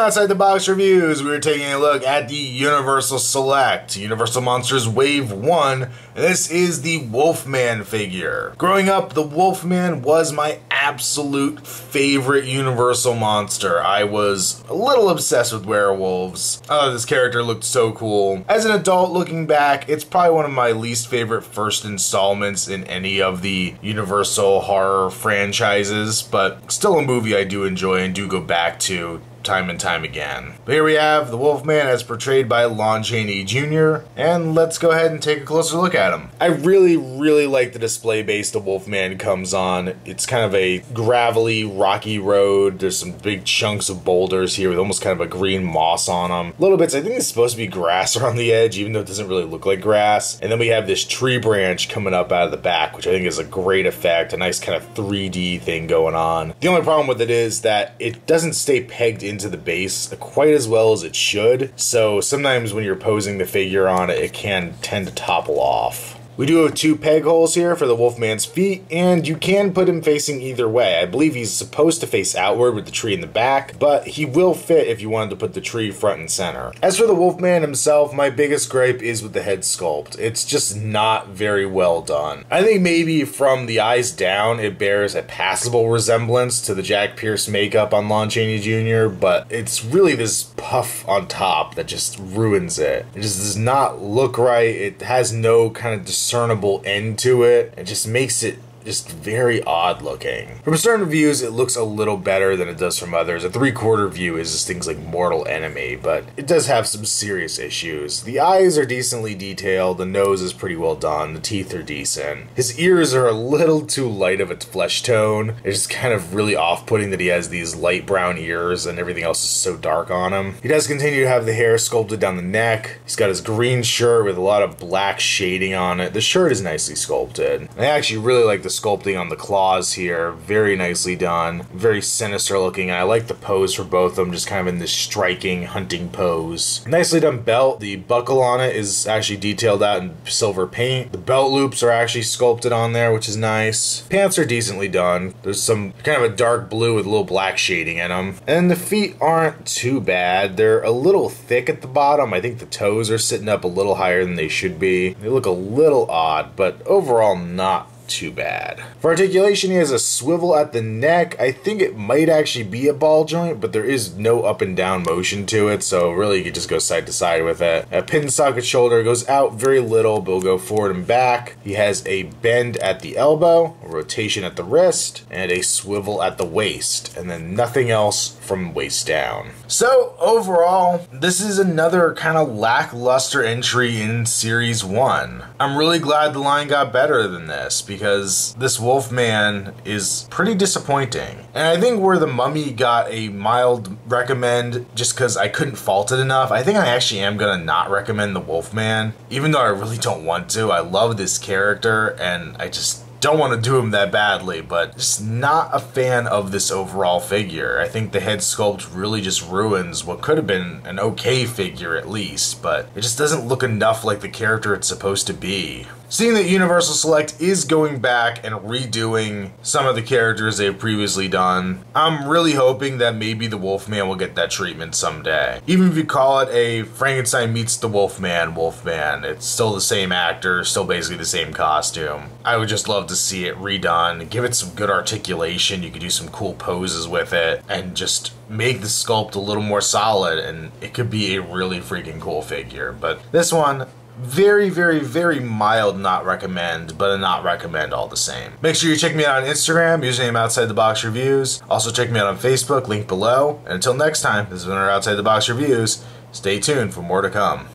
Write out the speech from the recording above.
Outside the Box Reviews, we were taking a look at the Universal Select, Universal Monsters Wave 1, and this is the Wolfman figure. Growing up, the Wolfman was my absolute favorite Universal monster. I was a little obsessed with werewolves. Oh, this character looked so cool. As an adult, looking back, it's probably one of my least favorite first installments in any of the Universal horror franchises, but still a movie I do enjoy and do go back to time and time again. But here we have the Wolfman as portrayed by Lon Chaney Jr., and let's go ahead and take a closer look at him. I really like the display base the Wolfman comes on. It's kind of a gravelly, rocky road. There's some big chunks of boulders here with almost kind of a green moss on them. Little bits, I think it's supposed to be grass around the edge, even though it doesn't really look like grass. And then we have this tree branch coming up out of the back, which I think is a great effect, a nice kind of 3D thing going on. The only problem with it is that it doesn't stay pegged into the base quite as well as it should, so sometimes when you're posing the figure on it, it can tend to topple off. We do have two peg holes here for the Wolfman's feet, and you can put him facing either way. I believe he's supposed to face outward with the tree in the back, but he will fit if you wanted to put the tree front and center. As for the Wolfman himself, my biggest gripe is with the head sculpt. It's just not very well done. I think maybe from the eyes down, it bears a passable resemblance to the Jack Pierce makeup on Lon Chaney Jr., but it's really this puff on top that just ruins it. It just does not look right. It has no kind of discernible end to it. It just makes it just very odd looking. From certain views, it looks a little better than it does from others. A 3/4 view is just things like Mortal Enemy, but it does have some serious issues. The eyes are decently detailed, the nose is pretty well done, the teeth are decent. His ears are a little too light of a flesh tone. It's just kind of really off-putting that he has these light brown ears and everything else is so dark on him. He does continue to have the hair sculpted down the neck. He's got his green shirt with a lot of black shading on it. The shirt is nicely sculpted. I actually really like the sculpting on the claws here, very nicely done, very sinister looking, and I like the pose for both of them, just kind of in this striking hunting pose. Nicely done belt. The buckle on it is actually detailed out in silver paint. The belt loops are actually sculpted on there, which is nice. Pants are decently done. There's some kind of a dark blue with a little black shading in them. And the feet aren't too bad. They're a little thick at the bottom. I think the toes are sitting up a little higher than they should be. They look a little odd, but overall not too bad. For articulation, he has a swivel at the neck. I think it might actually be a ball joint, but there is no up and down motion to it, so really you could just go side to side with it. A pin socket shoulder goes out very little, but will go forward and back. He has a bend at the elbow, a rotation at the wrist, and a swivel at the waist, and then nothing else from waist down. So overall, this is another kind of lackluster entry in Series 1. I'm really glad the line got better than this, because this Wolfman is pretty disappointing. And I think where the Mummy got a mild recommend just because I couldn't fault it enough, I think I actually am gonna not recommend the Wolfman, even though I really don't want to. I love this character and I just don't want to do him that badly, but just not a fan of this overall figure. I think the head sculpt really just ruins what could have been an okay figure at least, but it just doesn't look enough like the character it's supposed to be. Seeing that Universal Select is going back and redoing some of the characters they've previously done, I'm really hoping that maybe the Wolfman will get that treatment someday. Even if you call it a Frankenstein meets the Wolfman, it's still the same actor, still basically the same costume. I would just love to see it redone, give it some good articulation, you could do some cool poses with it, and just make the sculpt a little more solid, and it could be a really freaking cool figure. But this one, very mild not recommend, but a not recommend all the same. Make sure you check me out on Instagram, username Outside the Box Reviews. Also check me out on Facebook, link below. And until next time, this has been our Outside the Box Reviews. Stay tuned for more to come.